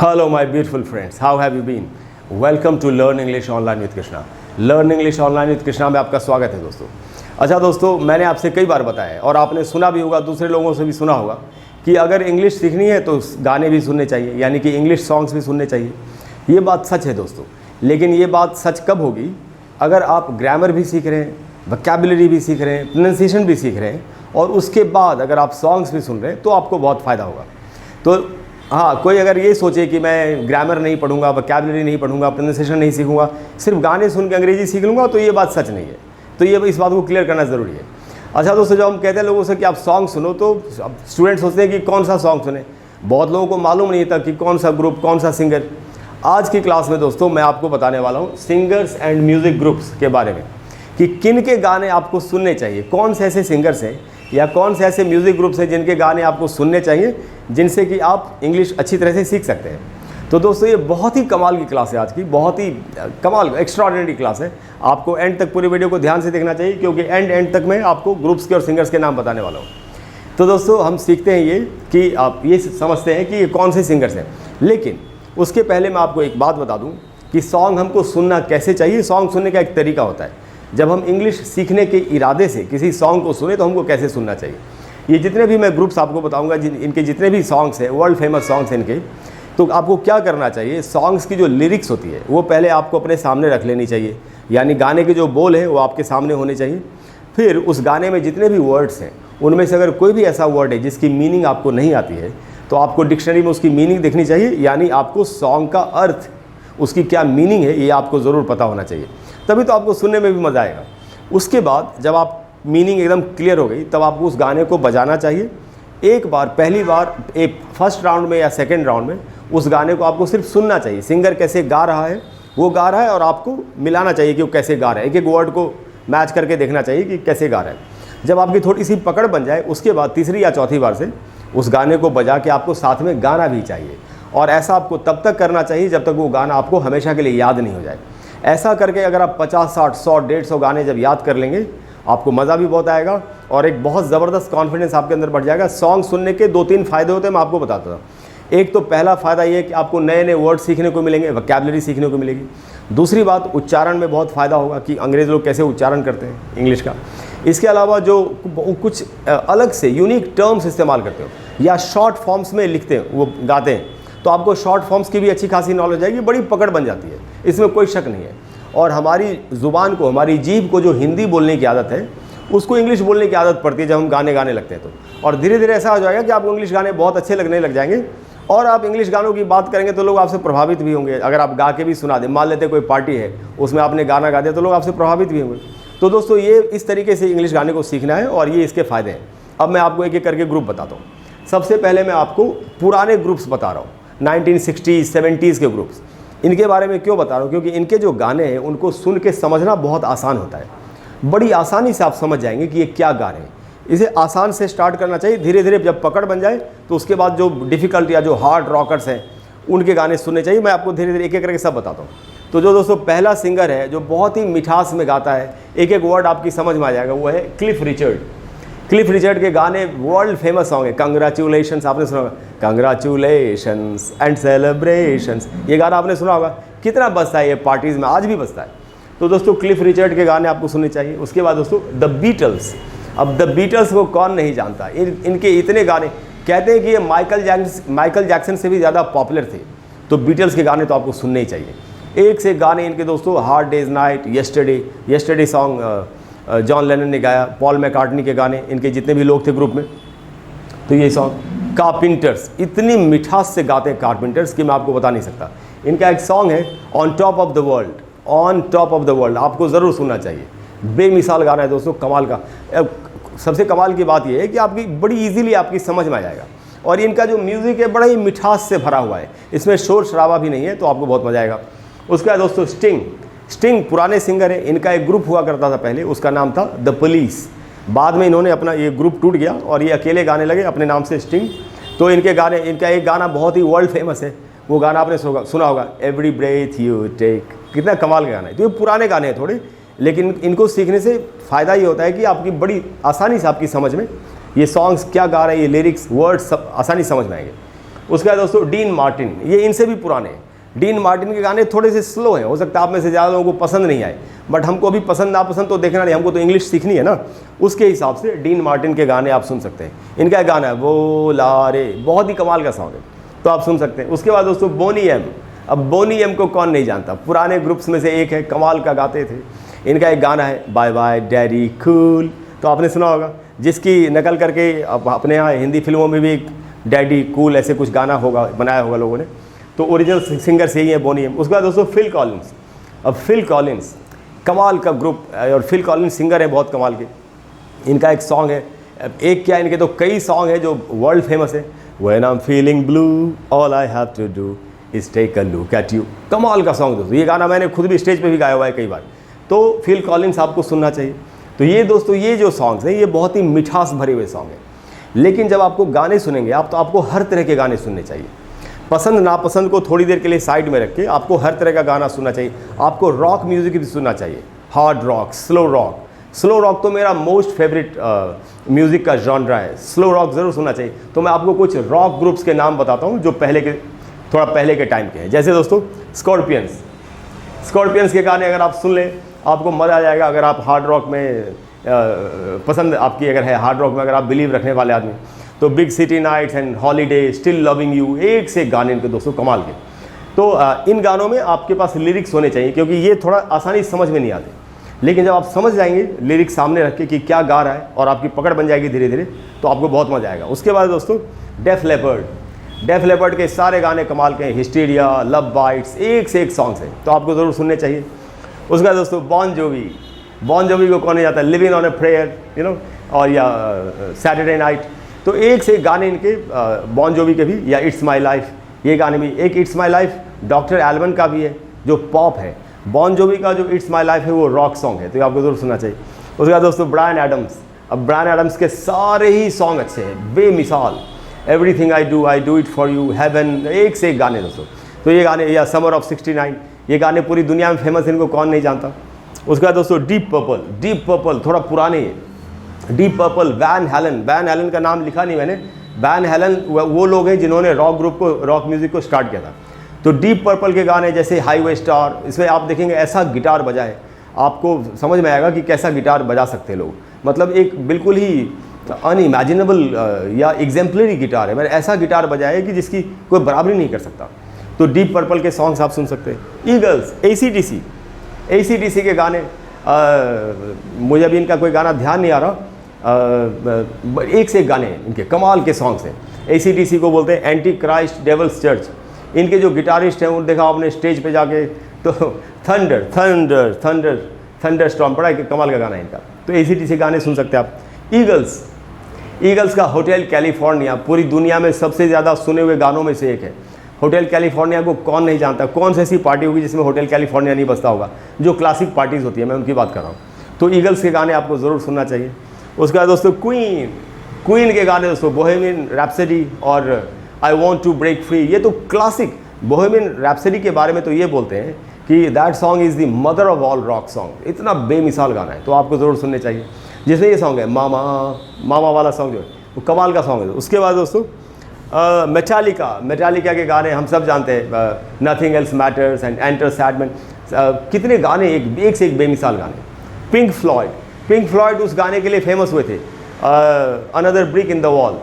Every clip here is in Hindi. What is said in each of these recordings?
Hello my beautiful friends, how have you been? Welcome to Learn English Online with Krishna. Learn English Online with Krishna में आपका स्वागत है दोस्तों। अच्छा दोस्तों, मैंने आपसे कई बार बताया है और आपने सुना भी होगा, दूसरे लोगों से भी सुना होगा कि अगर इंग्लिश सीखनी है तो गाने भी सुनने चाहिए, यानी कि इंग्लिश सॉन्ग्स भी सुनने चाहिए। ये बात सच है दोस्तों, लेकिन ये बात सच कब होगी? अगर आप ग्रामर भी सीख रहे हैं, वोकैबुलरी भी सीख रहे हैं, प्रोनाउंसिएशन भी सीख रहे हैं और उसके बाद अगर आप सॉन्ग्स भी सुन रहे हैं तो आपको बहुत फ़ायदा होगा। तो हाँ, कोई अगर ये सोचे कि मैं ग्रामर नहीं पढ़ूंगा, वोकैबुलरी नहीं पढ़ूंगा, प्रोनाउंसिएशन नहीं सीखूंगा, सिर्फ गाने सुन के अंग्रेजी सीख लूँगा, तो ये बात सच नहीं है। तो ये इस बात को क्लियर करना ज़रूरी है। अच्छा दोस्तों, जब हम कहते हैं लोगों से कि आप सॉन्ग सुनो, तो स्टूडेंट सोचते हैं कि कौन सा सॉन्ग सुने। बहुत लोगों को मालूम नहीं था कि कौन सा ग्रुप, कौन सा सिंगर। आज की क्लास में दोस्तों मैं आपको बताने वाला हूँ सिंगर्स एंड म्यूज़िक ग्रुप्स के बारे में, कि किन के गाने आपको सुनने चाहिए, कौन से ऐसे सिंगर्स हैं या कौन से ऐसे म्यूज़िक ग्रुप्स हैं जिनके गाने आपको सुनने चाहिए, जिनसे कि आप इंग्लिश अच्छी तरह से सीख सकते हैं। तो दोस्तों ये बहुत ही कमाल की क्लास है आज की, बहुत ही कमाल एक्स्ट्राऑर्डिनरी क्लास है। आपको एंड तक पूरी वीडियो को ध्यान से देखना चाहिए, क्योंकि एंड तक मैं आपको ग्रुप्स के और सिंगर्स के नाम बताने वाला हूँ। तो दोस्तों हम सीखते हैं ये कि आप ये समझते हैं कि ये कौन से सिंगर्स हैं, लेकिन उसके पहले मैं आपको एक बात बता दूँ कि सॉन्ग हमको सुनना कैसे चाहिए। सॉन्ग सुनने का एक तरीका होता है। जब हम इंग्लिश सीखने के इरादे से किसी सॉन्ग को सुने तो हमको कैसे सुनना चाहिए। ये जितने भी मैं ग्रुप्स आपको बताऊंगा, इनके जितने भी सॉन्ग्स हैं, वर्ल्ड फेमस सॉन्ग्स हैं इनके, तो आपको क्या करना चाहिए, सॉन्ग्स की जो लिरिक्स होती है वो पहले आपको अपने सामने रख लेनी चाहिए, यानी गाने के जो बोल हैं वो आपके सामने होने चाहिए। फिर उस गाने में जितने भी वर्ड्स हैं उनमें से अगर कोई भी ऐसा वर्ड है जिसकी मीनिंग आपको नहीं आती है तो आपको डिक्शनरी में उसकी मीनिंग देखनी चाहिए, यानी आपको सॉन्ग का अर्थ, उसकी क्या मीनिंग है ये आपको ज़रूर पता होना चाहिए, तभी तो आपको सुनने में भी मज़ा आएगा। उसके बाद जब आप मीनिंग एकदम क्लियर हो गई तब आपको उस गाने को बजाना चाहिए। एक बार, पहली बार, एक फर्स्ट राउंड में या सेकंड राउंड में उस गाने को आपको सिर्फ सुनना चाहिए। सिंगर कैसे गा रहा है वो गा रहा है और आपको मिलाना चाहिए कि वो कैसे गा रहा है, एक एक वर्ड को मैच करके देखना चाहिए कि कैसे गा रहा है। जब आपकी थोड़ी सी पकड़ बन जाए उसके बाद तीसरी या चौथी बार से उस गाने को बजा के आपको साथ में गाना भी चाहिए, और ऐसा आपको तब तक करना चाहिए जब तक वो गाना आपको हमेशा के लिए याद नहीं हो जाए। ऐसा करके अगर आप 50, 60, 100, 150 गाने जब याद कर लेंगे आपको मज़ा भी बहुत आएगा और एक बहुत ज़बरदस्त कॉन्फिडेंस आपके अंदर बढ़ जाएगा। सॉन्ग सुनने के 2-3 फ़ायदे होते हैं, मैं आपको बताता था। एक तो पहला फ़ायदा ये है कि आपको नए नए वर्ड सीखने को मिलेंगे, वोकैबुलरी सीखने को मिलेगी। दूसरी बात, उच्चारण में बहुत फ़ायदा होगा कि अंग्रेज़ लोग कैसे उच्चारण करते हैं इंग्लिश का। इसके अलावा जो कुछ अलग से यूनिक टर्म्स इस्तेमाल करते हो या शॉर्ट फॉर्म्स में लिखते हैं, वो गाते हैं, तो आपको शॉर्ट फॉर्म्स की भी अच्छी खासी नॉलेज आएगी, बड़ी पकड़ बन जाती है, इसमें कोई शक नहीं है। और हमारी ज़ुबान को, हमारी जीभ को जो हिंदी बोलने की आदत है उसको इंग्लिश बोलने की आदत पड़ती है जब हम गाने लगते हैं तो। और धीरे धीरे ऐसा हो जाएगा कि आपको इंग्लिश गाने बहुत अच्छे लगने लग जाएंगे और आप इंग्लिश गानों की बात करेंगे तो लोग आपसे प्रभावित भी होंगे। अगर आप गा के भी सुना दें, मान लेते कोई पार्टी है उसमें आपने गाना गा दिया तो लोग आपसे प्रभावित भी होंगे। तो दोस्तों ये इस तरीके से इंग्लिश गाने को सीखना है और ये इसके फ़ायदे हैं। अब मैं आपको एक एक करके ग्रुप बताता हूँ। सबसे पहले मैं आपको पुराने ग्रुप्स बता रहा हूँ, 1960s, 70s के ग्रुप्स। इनके बारे में क्यों बता रहा हूँ? क्योंकि इनके जो गाने हैं उनको सुन के समझना बहुत आसान होता है। बड़ी आसानी से आप समझ जाएंगे कि ये क्या गा रहे हैं। इसे आसान से स्टार्ट करना चाहिए, धीरे धीरे जब पकड़ बन जाए तो उसके बाद जो डिफ़िकल्ट या जो हार्ड रॉकर्स हैं उनके गाने सुनने चाहिए। मैं आपको धीरे धीरे एक एक करके सब बताता हूँ। तो जो दोस्तों पहला सिंगर है जो बहुत ही मिठास में गाता है, एक एक वर्ड आपकी समझ में आ जाएगा, वो है क्लिफ रिचर्ड। क्लिफ रिचर्ड के गाने वर्ल्ड फेमस सॉन्ग है। कंग्रेचुलेशंस आपने सुना होगा, कंग्रेचुलेशंस एंड सेलिब्रेशंस, ये गाना आपने सुना होगा। कितना बजता है ये पार्टीज़ में, आज भी बजता है। तो दोस्तों क्लिफ रिचर्ड के गाने आपको सुनने चाहिए। उसके बाद दोस्तों द बीटल्स। अब द बीटल्स को कौन नहीं जानता, इनके इतने गाने, कहते हैं कि ये माइकल जैक्सन से भी ज़्यादा पॉपुलर थे। तो बीटल्स के गाने तो आपको सुनने ही चाहिए। एक से गाने इनके दोस्तों, hard days night, yesterday song John Lennon ने गाया, पॉल मैकार्टनी के गाने, इनके जितने भी लोग थे ग्रुप में, तो ये सॉन्ग। कारपेंटर्स इतनी मिठास से गाते हैं कारपेंटर्स कि मैं आपको बता नहीं सकता। इनका एक सॉन्ग है on top of the world, on top of the world, आपको ज़रूर सुनना चाहिए। बेमिसाल गाना है दोस्तों, कमाल का। सबसे कमाल की बात यह है कि आपकी बड़ी इजीली आपकी समझ में आ जाएगा। और इनका जो म्यूज़िक है बड़ा ही मिठास से भरा हुआ है, इसमें शोर शराबा भी नहीं है, तो आपको बहुत मज़ा आएगा। उसके बाद दोस्तों स्टिंग पुराने सिंगर है। इनका एक ग्रुप हुआ करता था पहले, उसका नाम था द पुलिस। बाद में इन्होंने अपना ये ग्रुप टूट गया और ये अकेले गाने लगे अपने नाम से, स्टिंग। तो इनके गाने, इनका एक गाना बहुत ही वर्ल्ड फेमस है, वो गाना आपने सुना होगा, एवरी ब्रेथ यू टेक। कितना कमाल का गाना है। तो ये पुराने गाने हैं थोड़े, लेकिन इनको सीखने से फ़ायदा ये होता है कि आपकी बड़ी आसानी से आपकी समझ में ये सॉन्ग्स क्या गा रहे हैं, ये लिरिक्स, वर्ड्स सब आसानी समझ में आएंगे। उसके बाद दोस्तों डीन मार्टिन, ये इनसे भी पुराने हैं। डीन मार्टिन के गाने थोड़े से स्लो हैं, हो सकता है आप में से ज़्यादा लोगों को पसंद नहीं आए, बट हमको भी पसंद नापसंद तो देखना नहीं, हमको तो इंग्लिश सीखनी है ना, उसके हिसाब से डीन मार्टिन के गाने आप सुन सकते हैं। इनका एक गाना है वो लारे, बहुत ही कमाल का सॉन्ग है, तो आप सुन सकते हैं। उसके बाद दोस्तों बोनी एम, अब बोनी एम को कौन नहीं जानता, पुराने ग्रुप्स में से एक है, कमाल का गाते थे। इनका एक गाना है बाय बाय डैडी कूल, तो आपने सुना होगा, जिसकी नकल करके अपने यहाँ हिंदी फिल्मों में भी डैडी कूल ऐसे कुछ गाना होगा, बनाया होगा लोगों ने, तो ओरिजिनल सिंगर से ही है बोनी एम। उसके बाद दोस्तों फिल कॉलिंस, अब फिल कॉलिंस कमाल का ग्रुप, और फिल कॉलिंस सिंगर है बहुत कमाल के। इनका एक सॉन्ग है, एक क्या इनके तो कई सॉन्ग हैं जो वर्ल्ड फेमस है, when I am feeling blue all I have to do is take a look at you, कमाल का सॉन्ग दोस्तों। ये गाना मैंने खुद भी स्टेज पे भी गाया हुआ है कई बार, तो फिल कॉलिंस आपको सुनना चाहिए। तो ये दोस्तों ये जो सॉन्ग्स हैं ये बहुत ही मिठास भरे हुए सॉन्ग हैं, लेकिन जब आपको गाने सुनेंगे आप, तो आपको हर तरह के गाने सुनने चाहिए। पसंद नापसंद को थोड़ी देर के लिए साइड में रख के आपको हर तरह का गाना सुनना चाहिए। आपको रॉक म्यूज़िक भी सुनना चाहिए, hard rock, slow rock. Slow rock तो मेरा मोस्ट फेवरेट म्यूज़िक का जॉनरा है, स्लो रॉक ज़रूर सुनना चाहिए। तो मैं आपको कुछ रॉक ग्रुप्स के नाम बताता हूँ जो थोड़ा पहले के टाइम के हैं। जैसे दोस्तों स्कॉर्पियंस के गाने अगर आप सुन लें आपको मज़ा आ जाएगा। अगर आप हार्ड रॉक में पसंद आपकी अगर है, हार्ड रॉक में अगर आप बिलीव रखने वाले आदमी, तो big city nights and holiday, still loving you, एक से गाने इनके दोस्तों कमाल के। तो इन गानों में आपके पास लिरिक्स होने चाहिए, क्योंकि ये थोड़ा आसानी समझ में नहीं आते, लेकिन जब आप समझ जाएंगे लिरिक्स सामने रख के कि क्या गा रहा है और आपकी पकड़ बन जाएगी धीरे धीरे, तो आपको बहुत मज़ा आएगा। उसके बाद दोस्तों डेफ लेपर्ड के सारे गाने कमाल के हैं, हिस्टीरिया, लव बाइट्स, एक से एक सॉन्ग्स हैं, तो आपको ज़रूर सुनने चाहिए। उसके बाद दोस्तों बॉन जोवी को कौन नहीं जाता, living on a prayer you know, और या सैटरडे नाइट, तो एक से एक गाने इनके बॉन जोवी के भी, या इट्स माई लाइफ, ये गाने भी, एक it's my life doctor eleven का भी है जो पॉप है, बॉन जोवी का जो इट्स माई लाइफ है वो रॉक सॉन्ग है, तो ये आपको जरूर सुनना चाहिए। उसके बाद दोस्तों ब्रायन एडम्स, अब ब्रायन एडम्स के सारे ही सॉन्ग अच्छे हैं बेमिसाल, everything I do it for you, heaven, एक से एक गाने दोस्तों। तो ये गाने, या समर ऑफ 69, ये गाने पूरी दुनिया में फेमस, इनको कौन नहीं जानता। उसके बाद दोस्तों डीप पर्पल थोड़ा पुराने है। डीप पर्पल, वैन हैलन का नाम लिखा नहीं मैंने, वैन हैलन वो लोग हैं जिन्होंने रॉक म्यूज़िक को स्टार्ट किया था। तो डीप पर्पल के गाने जैसे हाईवे स्टार, इसमें आप देखेंगे ऐसा गिटार बजा है, आपको समझ में आएगा कि कैसा गिटार बजा सकते हैं लोग, मतलब एक बिल्कुल ही अनइमेजिनेबल या एग्जाम्पलरी गिटार है, मैंने ऐसा गिटार बजाया है कि जिसकी कोई बराबरी नहीं कर सकता। तो डीप पर्पल के सॉन्ग्स आप सुन सकते हैं। ईगल्स, ACDC के गाने, मुझे अभी इनका कोई गाना ध्यान नहीं आ रहा, एक से एक गाने इनके कमाल के सॉन्ग्स हैं। ACDC को बोलते हैं एंटी क्राइस्ट डेवल्स चर्च। इनके जो गिटारिस्ट हैं वो देखा आपने स्टेज पे जाके, तो थंडर स्टॉर्म, बड़ा कमाल का गाना है इनका, तो ACDC गाने सुन सकते हैं आप। ईगल्स का होटल कैलिफोर्निया पूरी दुनिया में सबसे ज़्यादा सुने हुए गानों में से एक है। होटल कैलिफोर्निया को कौन नहीं जानता, कौन सी ऐसी पार्टी होगी जिसमें होटल कैलिफोर्निया नहीं बजता होगा, जो क्लासिक पार्टीज़ होती है, मैं उनकी बात कर रहा हूँ। तो ईगल्स के गाने आपको ज़रूर सुनना चाहिए। उसके बाद दोस्तों क्वीन के गाने दोस्तों, बोहेमियन रैप्सोडी और I want to break free, ये तो क्लासिक। बोहेमियन रैप्सोडी के बारे में तो ये बोलते हैं कि that song is the mother of all rock song, इतना बेमिसाल गाना है, तो आपको ज़रूर सुनने चाहिए। जिसमें ये सॉन्ग है मामा वाला सॉन्ग जो है वो कमाल का सॉन्ग है। उसके बाद दोस्तों मेटालिका के गाने हम सब जानते हैं, nothing else matters and enter Sandman, कितने गाने एक से एक बेमिसाल गाने। पिंक फ्लॉयड उस गाने के लिए फेमस हुए थे, another brick in the wall,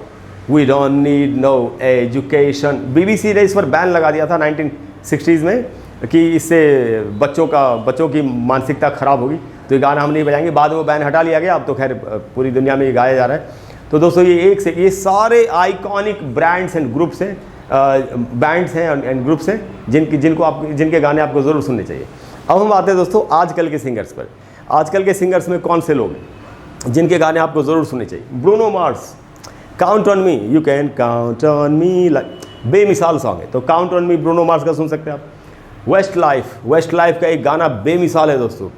we don't need no education. BBC ने इस पर बैन लगा दिया था 1960s में कि इससे बच्चों की मानसिकता खराब होगी, तो ये गाना हम नहीं बजाएंगे। बाद में वो बैन हटा लिया गया, अब तो खैर पूरी दुनिया में ये गाया जा रहा है। तो दोस्तों ये सारे आइकॉनिक ब्रांड्स एंड ग्रुप्स हैं, बैंड्स हैं एंड ग्रुप्स हैं जिनके गाने आपको ज़रूर सुनने चाहिए। अब हम आते हैं दोस्तों आजकल के सिंगर्स पर। आजकल के सिंगर्स में कौन से लोग हैं जिनके गाने आपको ज़रूर सुनने चाहिए। Bruno Mars, count on me, you can count on me, बेमिसाल सॉन्ग है, तो count on me Bruno Mars का सुन सकते हैं आप। वेस्ट लाइफ का एक गाना बेमिसाल है दोस्तों,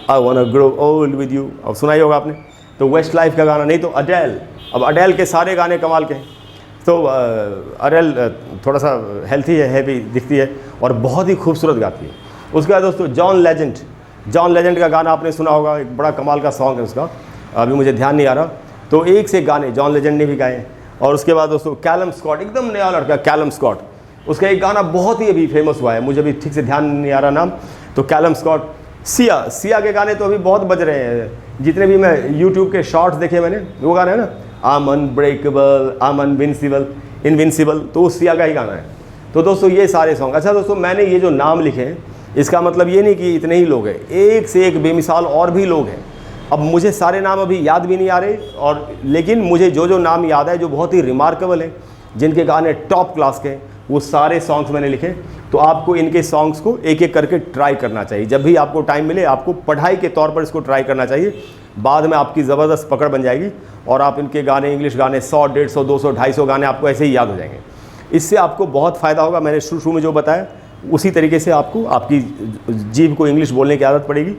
I wanna grow old with you, अब सुनाई होगा आपने, तो वेस्ट लाइफ का गाना। नहीं तो अडेल, अब अडेल के सारे गाने कमाल के हैं। तो अडेल थोड़ा सा हेल्थी है भी दिखती है और बहुत ही खूबसूरत गाती है। उसके बाद दोस्तों जॉन लेजेंड का गाना आपने सुना होगा, एक बड़ा कमाल का सॉन्ग है उसका, अभी मुझे ध्यान नहीं आ रहा। तो एक से गाने जॉन लेजेंड ने भी गाए। और उसके बाद दोस्तों कैलम स्कॉट, एकदम नया लड़का कैलम स्कॉट, उसका एक गाना बहुत ही अभी फेमस हुआ है, मुझे अभी ठीक से ध्यान नहीं आ रहा नाम, तो कैलम स्कॉट। सिया के गाने तो अभी बहुत बज रहे हैं, जितने भी मैं यूट्यूब के शॉर्ट्स देखे मैंने, वो गाना है ना, आम अनब्रेकेबल, आम इनविंसिबल, तो वो सिया का ही गाना है। तो दोस्तों ये सारे सॉन्ग, अच्छा दोस्तों मैंने ये जो नाम लिखे हैं इसका मतलब ये नहीं कि इतने ही लोग हैं, एक से एक बेमिसाल और भी लोग हैं। अब मुझे सारे नाम अभी याद भी नहीं आ रहे, और लेकिन मुझे जो नाम याद है जो बहुत ही रिमार्केबल है, जिनके गाने टॉप क्लास के, वो सारे सॉन्ग्स मैंने लिखे। तो आपको इनके सॉन्ग्स को एक एक करके ट्राई करना चाहिए, जब भी आपको टाइम मिले आपको पढ़ाई के तौर पर इसको ट्राई करना चाहिए, बाद में आपकी ज़बरदस्त पकड़ बन जाएगी और आप इनके गाने, इंग्लिश गाने 100, 150, 200, 250 गाने आपको ऐसे ही याद हो जाएंगे। इससे आपको बहुत फ़ायदा होगा। मैंने शुरू में जो बताया उसी तरीके से आपको आपकी जीभ को इंग्लिश बोलने की आदत पड़ेगी,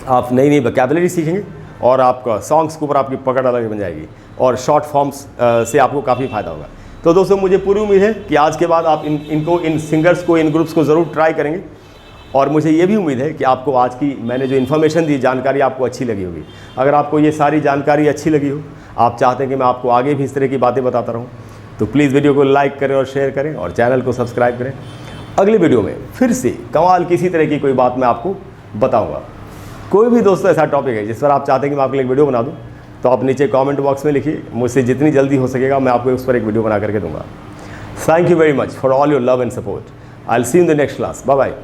आप नई नई वोकैबुलरी सीखेंगे और आपका सॉन्ग्स के ऊपर आपकी पकड़ अलग बन जाएगी और शॉर्ट फॉर्म्स से आपको काफ़ी फ़ायदा होगा। तो दोस्तों मुझे पूरी उम्मीद है कि आज के बाद आप इन सिंगर्स को, इन ग्रुप्स को ज़रूर ट्राई करेंगे, और मुझे ये भी उम्मीद है कि आपको आज की मैंने जो इन्फॉर्मेशन दी, जानकारी आपको अच्छी लगी होगी। अगर आपको ये सारी जानकारी अच्छी लगी हो, आप चाहते हैं कि मैं आपको आगे भी इस तरह की बातें बताता रहूँ, तो प्लीज़ वीडियो को लाइक करें और शेयर करें और चैनल को सब्सक्राइब करें। अगली वीडियो में फिर से कमाल किसी तरह की कोई बात मैं आपको बताऊँगा। कोई भी दोस्तों ऐसा टॉपिक है जिस पर आप चाहते हैं कि मैं आपके लिए एक वीडियो बना दूँ, तो आप नीचे कमेंट बॉक्स में लिखिए, मुझसे जितनी जल्दी हो सकेगा मैं आपको उस पर एक वीडियो बना करके दूंगा। Thank you very much for all your love and support. I will see you in the next class. Bye bye.